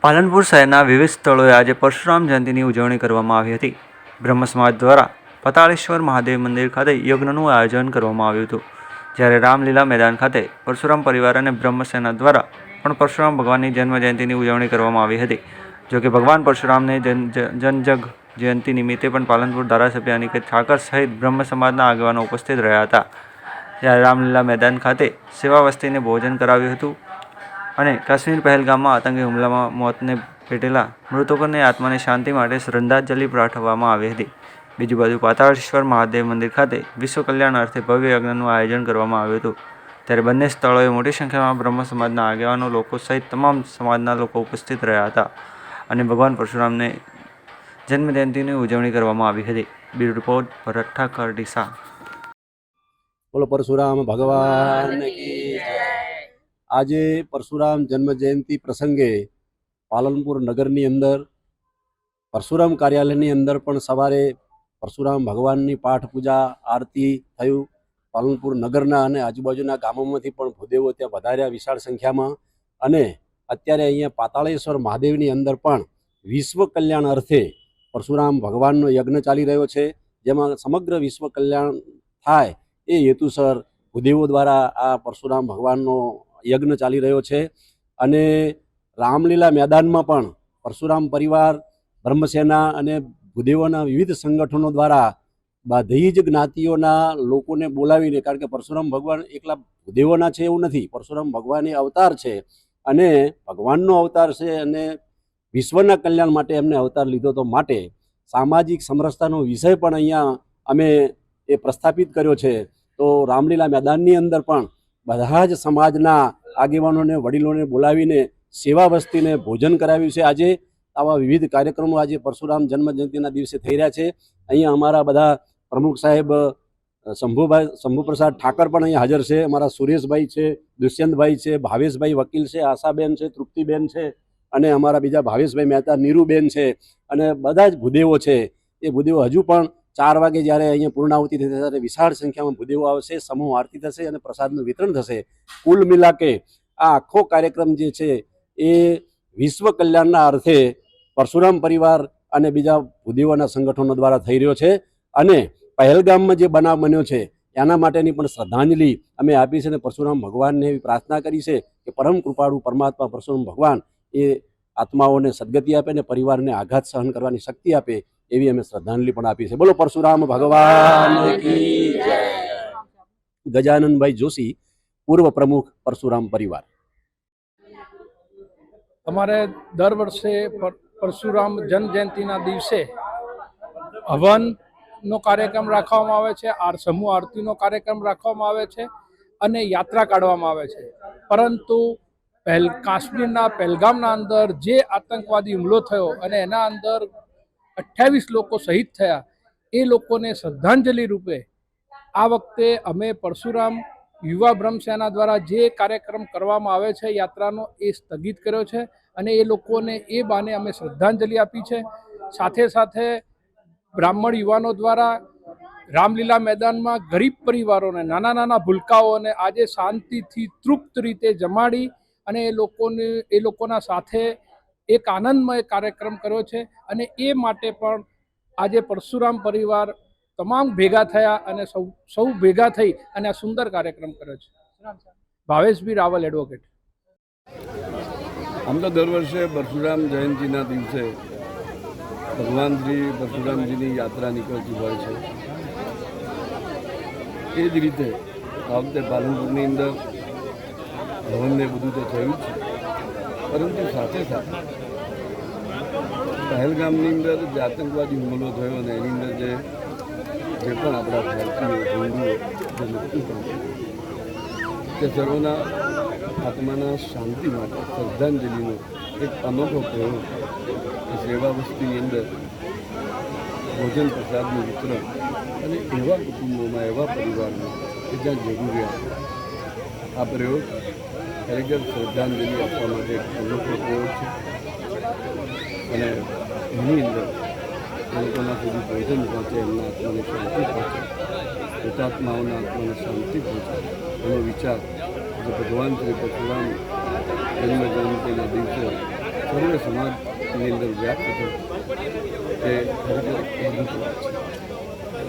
પાલનપુર શહેરના વિવિધ સ્થળોએ આજે પરશુરામ જયંતિની ઉજવણી કરવામાં આવી હતી. બ્રહ્મ સમાજ દ્વારા પતાળેશ્વર મહાદેવ મંદિર ખાતે યજ્ઞનું આયોજન કરવામાં આવ્યું હતું. જ્યારે રામલીલા મેદાન ખાતે પરશુરામ પરિવાર અને બ્રહ્મ સેના દ્વારા પણ પરશુરામ ભગવાનની જન્મ જયંતિની ઉજવણી કરવામાં આવી હતી. જોકે ભગવાન પરશુરામની જનજગ જયંતિ નિમિત્તે પણ પાલનપુર ધારાસભ્ય અનિકેત ઠાકર સહિત બ્રહ્મ સમાજના આગેવાનો ઉપસ્થિત રહ્યા હતા. જ્યારે રામલીલા મેદાન ખાતે સેવા વસ્તીને ભોજન કરાવ્યું હતું અને કાશ્મીર પહેલગામમાં આતંકી હુમલામાં મોતને ભેટેલા મૃતકોની આત્માની શાંતિ માટે શ્રદ્ધાંજલિ પાઠવવામાં આવી હતી. બીજી બાજુ પાતાળેશ્વર મહાદેવ મંદિર ખાતે વિશ્વ કલ્યાણ અર્થે ભવ્ય યજ્ઞનું આયોજન કરવામાં આવ્યું હતું. ત્યારે બંને સ્થળોએ મોટી સંખ્યામાં બ્રહ્મ સમાજના આગેવાનો લોકો સહિત તમામ સમાજના લોકો ઉપસ્થિત રહ્યા હતા અને ભગવાન પરશુરામને જન્મજયંતિની ઉજવણી કરવામાં આવી હતી. બ્યુરો રિપોર્ટ ભરત ઠાકર ડીસા. બોલો પરશુરામ ભગવાન કી જય. આજે પરશુરામ જન્મ જયંતિ પ્રસંગે પાલનપુર નગરની અંદર પરશુરામ કાર્યાલયની અંદર પણ સવારે પરશુરામ ભગવાનની પાઠ પૂજા આરતી થયું. પાલનપુર નગરના અને આજુબાજુના ગામોમાંથી પણ ભૂદેવો ત્યાં વધાર્યા વિશાળ સંખ્યામાં. અને અત્યારે અહીંયા પાતાળેશ્વર મહાદેવની અંદર પણ વિશ્વ કલ્યાણ અર્થે પરશુરામ ભગવાનનો યજ્ઞ ચાલી રહ્યો છે, જેમાં સમગ્ર વિશ્વ કલ્યાણ થાય એ હેતુસર ભૂદેવો દ્વારા આ પરશુરામ ભગવાનનો યજ્ઞ ચાલી રહ્યો છે. અને રામલીલા મેદાનમાં પણ પરશુરામ પરિવાર, બ્રહ્મસેના અને ભૂદેવોના વિવિધ સંગઠનો દ્વારા બધી જ જ્ઞાતિઓના લોકોને બોલાવીને, કારણ કે પરશુરામ ભગવાન એકલા ભૂદેવોના છે એવું નથી, પરશુરામ ભગવાન એ અવતાર છે અને ભગવાનનો અવતાર છે અને વિશ્વના કલ્યાણ માટે એમને અવતાર લીધો તો માટે સામાજિક સમરસતાનો વિષય પણ અહીંયા અમે એ પ્રસ્થાપિત કર્યો છે. તો રામલીલા મેદાનની અંદર પણ બધા જ સમાજના આગેવાનોને, વડીલોને બોલાવીને સેવા વસ્તીને ભોજન કરાવ્યું છે. આજે આવા વિવિધ કાર્યક્રમો આજે પરશુરામ જન્મ જયંતિના દિવસે થઈ રહ્યા છે. અહીંયા અમારા બધા પ્રમુખ સાહેબ શંભુપ્રસાદ ઠાકર પણ અહીંયા હાજર છે, અમારા સુરેશભાઈ છે, દુષ્યંતભાઈ છે, ભાવેશભાઈ વકીલ છે, આશાબેન છે, તૃપ્તિબેન છે અને અમારા બીજા ભાવેશભાઈ મહેતા, નીરુબેન છે અને બધા જ ભૂદેવો છે. એ ભૂદેવો હજુ પણ 4 વાગે જ્યારે અહીંયા પૂર્ણાહુતિ થશે ત્યારે વિશાળ સંખ્યામાં ભૂદેવો આવશે, સમૂહ આરતી થશે અને પ્રસાદનું વિતરણ થશે. કુલ મિલાકે આ આખો કાર્યક્રમ જે છે એ વિશ્વ કલ્યાણના અર્થે પરશુરામ પરિવાર અને બીજા ભૂદેવોના સંગઠનો દ્વારા થઈ રહ્યો છે. અને પહેલગામમાં જે બનાવ બન્યો છે એના માટેની પણ શ્રદ્ધાંજલિ અમે આપી છે અને પરશુરામ ભગવાનને એવી પ્રાર્થના કરી છે કે પરમ કૃપાળુ પરમાત્મા પરશુરામ ભગવાન એ આત્માઓને સદગતિ આપે અને પરિવારને આઘાત સહન કરવાની શક્તિ આપે એવી અમે શ્રદ્ધાંજલિ પણ આપી છે. બોલો પરશુરામ ભગવાન કી જય. ગજાનનભાઈ જોશી, પૂર્વ પ્રમુખ પરશુરામ પરિવાર. અમારે દર વર્ષે પરશુરામ જન્મ જયંતિના દિવસે હવનનો કાર્યક્રમ રાખવામાં આવે છે, સમૂહ આરતીનો કાર્યક્રમ રાખવામાં આવે છે અને યાત્રા કાઢવામાં આવે છે. પરંતુ કાશ્મીરના પહેલગામના અંદર જે આતંકવાદી હુમલો થયો અને એના અંદર 28 લોકો શહીદ થયા, એ લોકોને શ્રદ્ધાંજલિ રૂપે આ વખતે અમે પરશુરામ યુવા બ્રહ્મ સેના દ્વારા જે કાર્યક્રમ કરવામાં આવે છે યાત્રાનો, એ સ્થગિત કર્યો છે અને એ લોકોને એ બાને અમે શ્રદ્ધાંજલિ આપી છે. સાથે સાથે બ્રાહ્મણ યુવાનો દ્વારા રામલીલા મેદાનમાં ગરીબ પરિવારોને, નાના નાના ભૂલકાઓને આજે શાંતિથી તૃપ્ત રીતે જમાડી અને એ લોકોના સાથે એક આનંદમય કાર્યક્રમ કર્યો છે. અને એ માટે પણ આજે પરશુરામ પરિવાર તમામ ભેગા થયા અને સૌ ભેગા થઈ અને આ સુંદર કાર્યક્રમ કર્યો છે. ભાવેશભાઈ રાવલ, એડવોકેટ. આમ તો દર વર્ષે પરશુરામ જયંતિના દિવસે ભગવાન શ્રી પરશુરામજીની યાત્રા નીકળતી હોય છે. એ જ રીતે આ વખતે પાલનપુરની અંદર હવનને બધું તો થયું જ છે, પરંતુ સાથે સાથે પહેલગામની અંદર જે આતંકવાદી હુમલો થયો અને એની અંદર જે પણ આપણા ભારતીયો, હિન્દુઓ જે મૃત્યુ પામ્યા, તે સર્વના આત્માના શાંતિ માટે શ્રદ્ધાંજલિનો એક અનોખો પ્રયોગ એ સેવા વસ્તીની અંદર ભોજન પ્રસાદનું વિતરણ અને એવા કુટુંબોમાં, એવા પરિવારમાં કે જ્યાં જરૂરિયાત, આ પ્રયોગ ખરેખર શ્રદ્ધાંજલિ આપવા માટે એક અનોખો પ્રયોગ છે. અને એની અંદર એ લોકોના સુધી ભોજન પહોંચે, એમના આત્માને શાંતિ પહોંચે, હુતાત્માઓના આત્માને શાંતિ પહોંચે, એનો વિચાર જે ભગવાન શ્રી પરશુરામ જન્મ જયંતિના દિવસે સર્વે સમાજની અંદર વ્યાપ્ત થયો તે ખરેખર અદ્ભુત વાત છે.